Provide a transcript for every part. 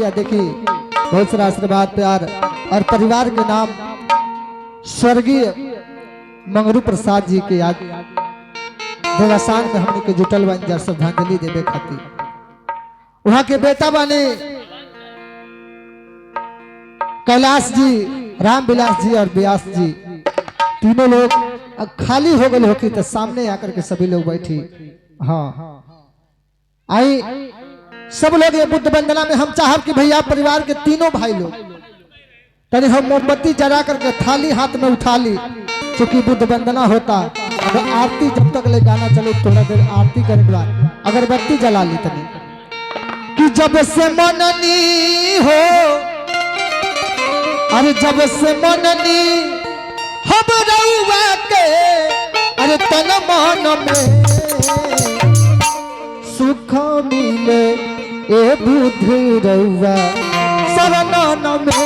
भैया देखी बहुत सारा आशीर्वाद प्यार और परिवार के नाम स्वर्गीय मंगरू प्रसाद जी के याद देवासान में हमने के जुटल बन जा श्रद्धांजलि देवे खातिर। वहां के बेटा बने कैलाश जी, रामविलास जी और व्यास जी, तीनों लोग खाली हो गए होकी तो सामने आकर के सभी लोग बैठी। हाँ आई सब लोग ये बुद्ध वंदना में हम चाहब कि भैया परिवार के तीनों भाई लोग तनी हम मोमबत्ती जला करके थाली हाथ में उठा ली, क्योंकि बुद्ध वंदना होता। अगर आरती जब तक ले गाना चले थोड़ा देर आरती करने के बाद अगरबत्ती जला ली तनी कि जब से मननी हो, अरे जब से मननी हम रउआ के, अरे तन मन में सुख मिले ए बुद्ध रउआ शरण में।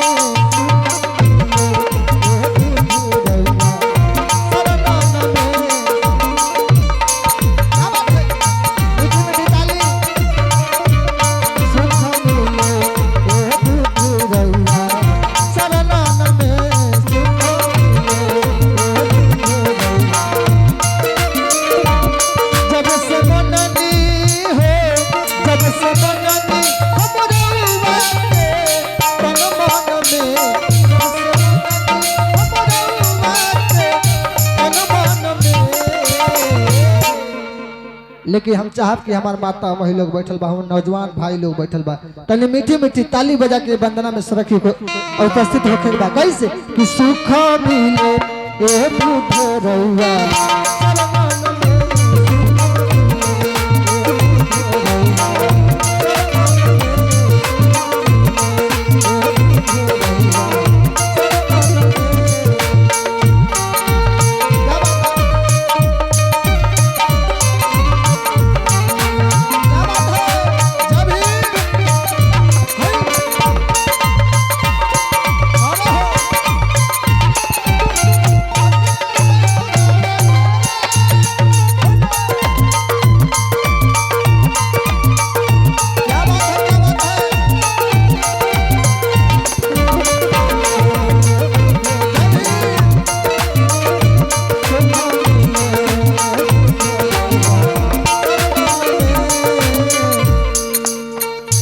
लेकिन हम चाहब कि हमार माता वही लोग बैठल बा, नौजवान भाई लोग बैठल बा, तनी मीठी मीठी ताली बजा के वंदना में सुरक्षित उपस्थित होके बा। कैसे कि सुख मिले ए बुद्ध रउआ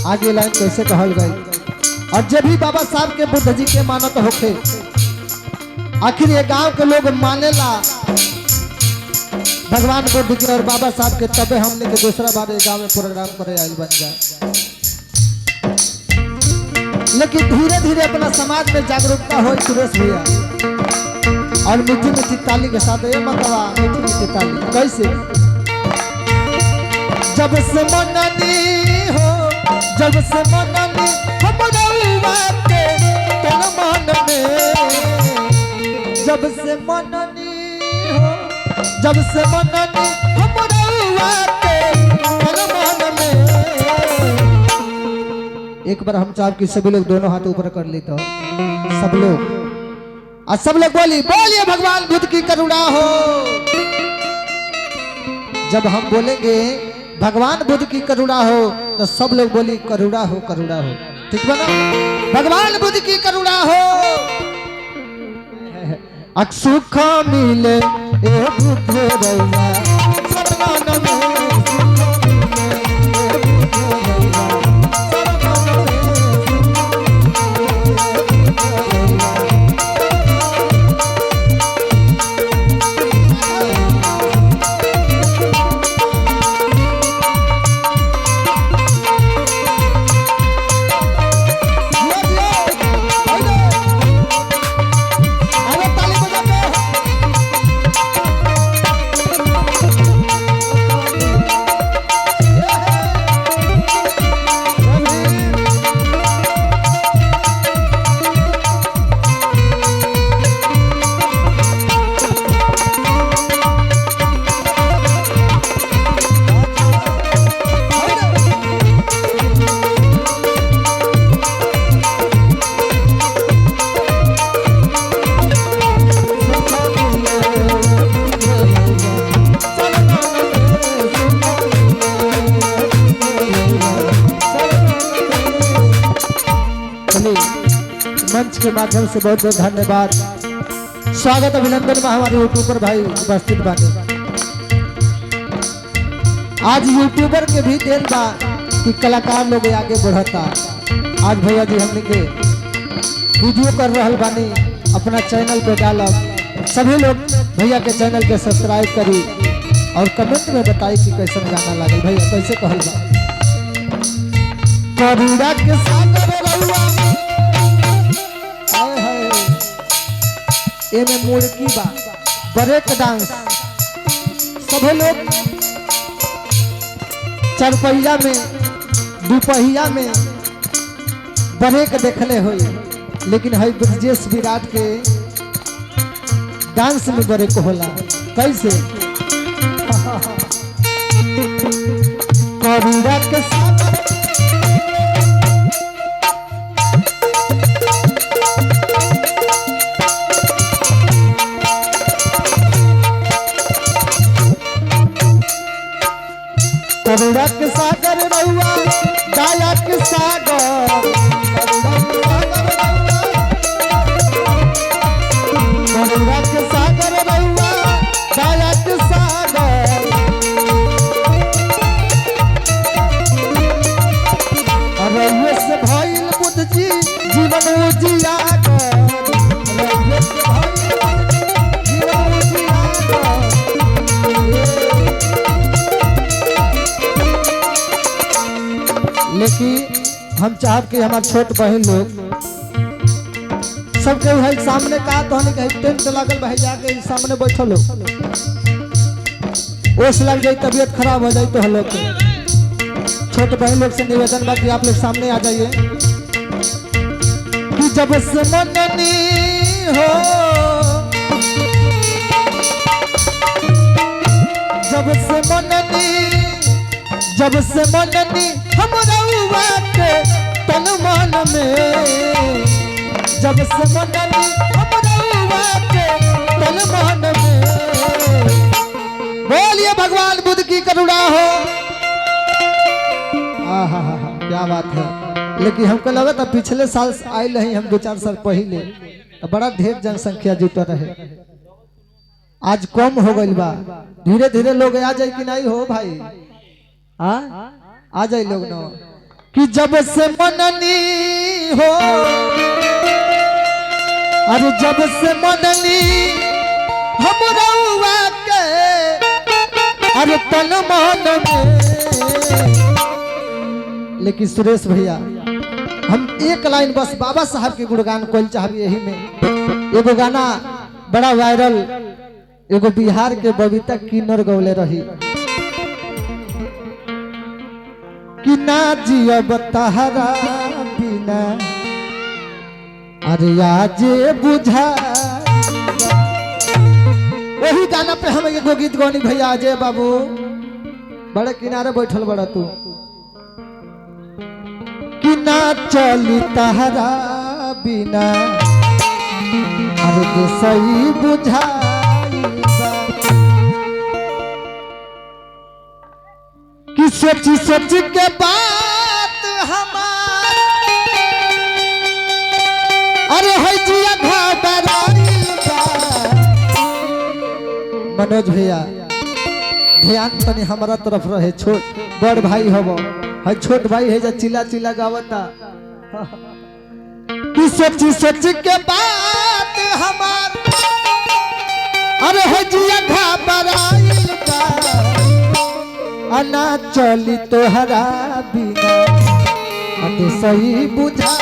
आगे लाइन कैसे कहल गई। और जब भी बाबा साहब के बुद्ध जी के मानत होखे, आखिर ये गांव के लोग मानेला भगवान बुद्ध के और बाबा साहब के, तबे हमने के दूसरा बार ये गांव में प्रोग्राम करे आयल बन जाए। लेकिन धीरे धीरे अपना समाज में जागरूकता हो सुरेश भैया, और मीठी मीठी ताली के साथ ये मतवा मीठी मीठी ताली कैसे जब से मननी हो, जब से मननी हम रउआ के तन मन में, जब से मननी हो, जब से मननी हम रउआ के तन मन में। एक बार हम चाहब कि सभी लोग दोनों हाथ ऊपर कर ली तो सब लोग, और सब लोग बोलिए भगवान बुद्ध की करुणा हो। जब हम बोलेंगे भगवान बुद्ध की करुणा हो तो सब लोग बोली करुणा हो करुणा हो, ठीक बना। भगवान बुद्ध की करुणा हो, सुख मिले ए बुद्ध रउआ शरण में। के माध्यम से बहुत बहुत धन्यवाद। स्वागत अभिनंदन में हमारे यूट्यूबर भाई उपस्थित बानी। आज यूट्यूबर के भी देन बा कि कलाकार लोग आगे बढ़ता। आज भैया जी हमने के वीडियो कर रहा बानी, अपना चैनल पे डालब। सभी लोग भैया के चैनल के सब्सक्राइब करी और कमेंट में बताई कि कैसा गाना लगे। भैया कैसे कहल बा करुणा के सागर रहुआ हाय हाय एमे मुड़की बा ब्रेक डांस। सभी लोग चरपहिया में दुपहिया में ब्रेक देखले होई, लेकिन है ब्रजेश विराट के डांस में ब्रेक होला। कैसे करुणा के सागर करुणा के सागर रहुआ दया के सागर। करुणा के सागर रहुआ दया के सागर। रहुए से भइल बुद्ध जी जीवन उजियागर। रहुए से भइल जीवन उजियागर। लेकिन हम चाहब कि हमारे छोट बहन लोग सबके भाई सामने का तो हमें कहीं टेंट लागल भाई जाके सामने बैठल हो, ओस लग जाए, तबीयत खराब हो जाए तो हम लोग छोट बहन लोग से निवेदन बा कि आप लोग सामने आ जाइए। कि जब से मननी हो जब से मननी हम रहुआ के तन मन में। जब से मननी हम रहुआ के तन मन में। बोलिए भगवान बुद्ध की करुणा हो। आहा हा हा क्या बात है। लेकिन हमको लगा था पिछले साल आए नहीं हम 2-4 साल पहले तो बड़ा ढेर जनसंख्या जुटा रहे। आज कम हो गई बा, धीरे धीरे लोग आ जाए कि नहीं हो भाई। आ जाए लोग न कि जब से मननी हो अरे जब से मननी हम रहुआ के अरे तन मन में। लेकिन सुरेश भैया हम एक लाइन बस बाबा साहब के गुणगान कोल चाहबी। यही में एगो गाना बड़ा वायरल, एगो बिहार के बबीता किन्नर गौले रही कि ना जियब तहरा बिना अरे आज बुझा। वही गाना पे हम एगो गीत गौनी भैया अजय बाबू बड़े किनारे बैठल बड़ा तू कि ना चली तहरा बिना अरे सही बुझा। कि सोच सोच के बात हमार अरे है जिया घबराइल बा। मनोज भैया ध्यान तनी हमारा तरफ रहे, छोट बड़ भाई हबो है, छोट भाई है जा चिल्ला चिल्ला गावता। कि सोच सोच के बात हमार अरे है जिया घबराइल बा। अना चली तोहरा बिना अते सही बुझा।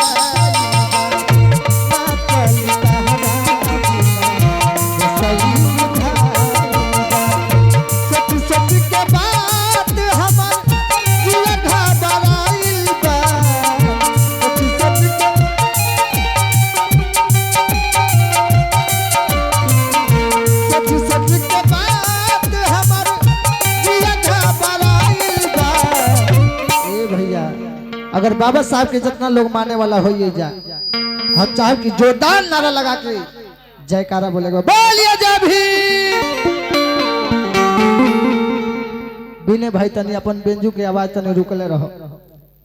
अगर बाबा साहब के जितना लोग माने वाला हो जा, हम चाहे कि जोरदार नारा लगा के जयकारा बोलेगा। बोलिए जय भीम। बिने भाई तनी अपन बेंजू के आवाज तनी रुकले रहो।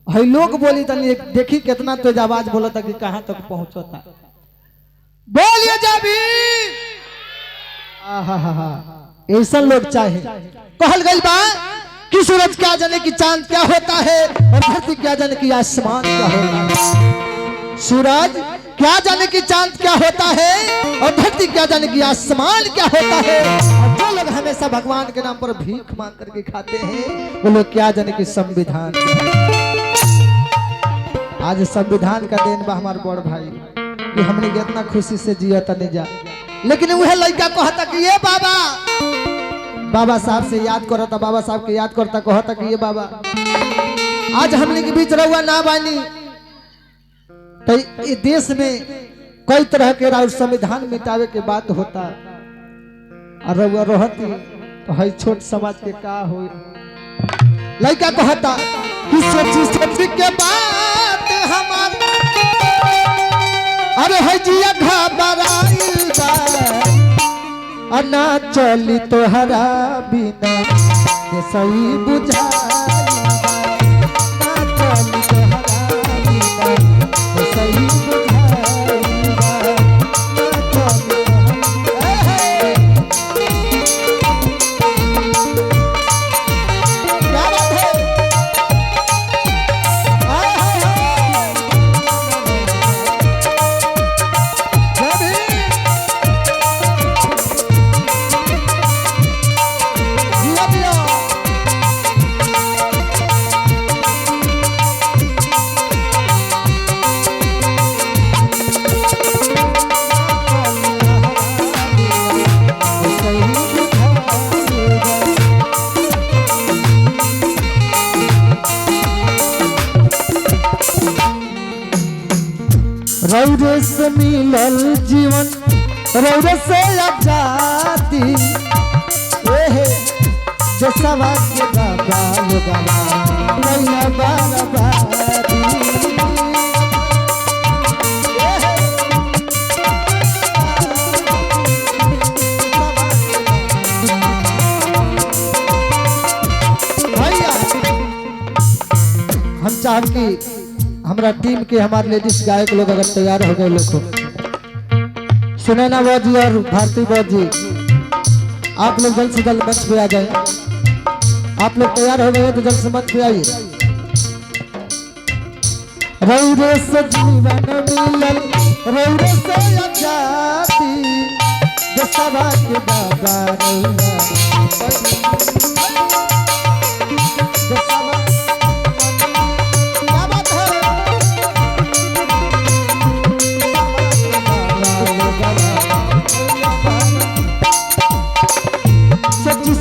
है लोग बोली तनी देखी कितना तेज आवाज बोलता कि कहां तक पहुंचता। बोलिए जाबी। ऐसा लोग चाहे। कहल गई बा कि सूरज क्या जाने कि चांद क्या होता है और धरती क्या जाने कि आसमान क्या होता है। सूरज क्या जाने कि चांद क्या होता है और धरती क्या जाने कि आसमान क्या होता है। और जो लोग हमेशा भगवान के नाम पर भीख मांग करके खाते हैं वो लोग क्या जाने कि संविधान। आज संविधान का दिन बा हमारे बड़ भाई कि हमने इतना खुशी से जिया तने जा, लेकिन वह लड़का कहता कि ये बाबा बाबा साहब से याद करता, बाबा साहब के याद करता, कहता कि ये बाबा आज हमने के बीच रहुआ ना बानी तो ये देश में कई तरह के संविधान मिटावे के बात होता और रहुआ रहती तो है छोट समाज के का हो। लड़का कहता कि सोची सोची के बात हमार अरे है जिया घबराइल बा और ना चली तोहरा बिना ये सही बुझाइल बा, ना चली तोहरा बिना ये सही बुझाइल बा, ना चली क्या बात है। रौरे से मिलल जीवन रौरे से आजादी जो सवा के बाबा नैया बर्बादी भैया हम चाह कि हमारा टीम के हमारे लेडीज गायक लोग अगर तैयार हो गए लोग सुनैना बाजी और भारती बाजी आप लोग जल्द से जल्द मंच पे आ जाए। आप लोग तैयार हो गए तो जल्द से मंच पे आइए। रौरे से जीवन मिलल रौरे से आजादी जो सवा के बाबा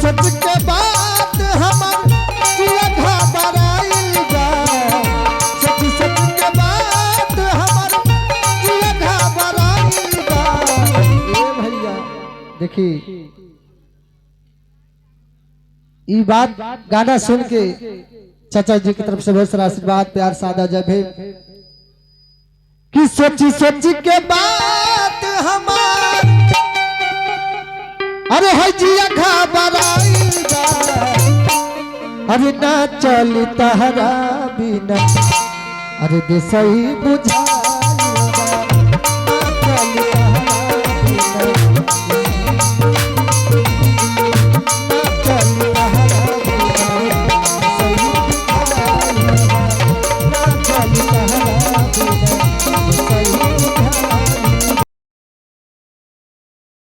सच के बात हमार जिया घबराइल बा, सच सच के बात हमार जिया घबराइल बा। ए भैया देखी ये बात गाना सुन के चाचा जी की तरफ से बहुत सारा आशीर्वाद प्यार सादा जब है कि सोची सोची के बात हमार अरे है जिया घबराइल बा, अरे ना चली तहरा बिना अरे देसई बुझा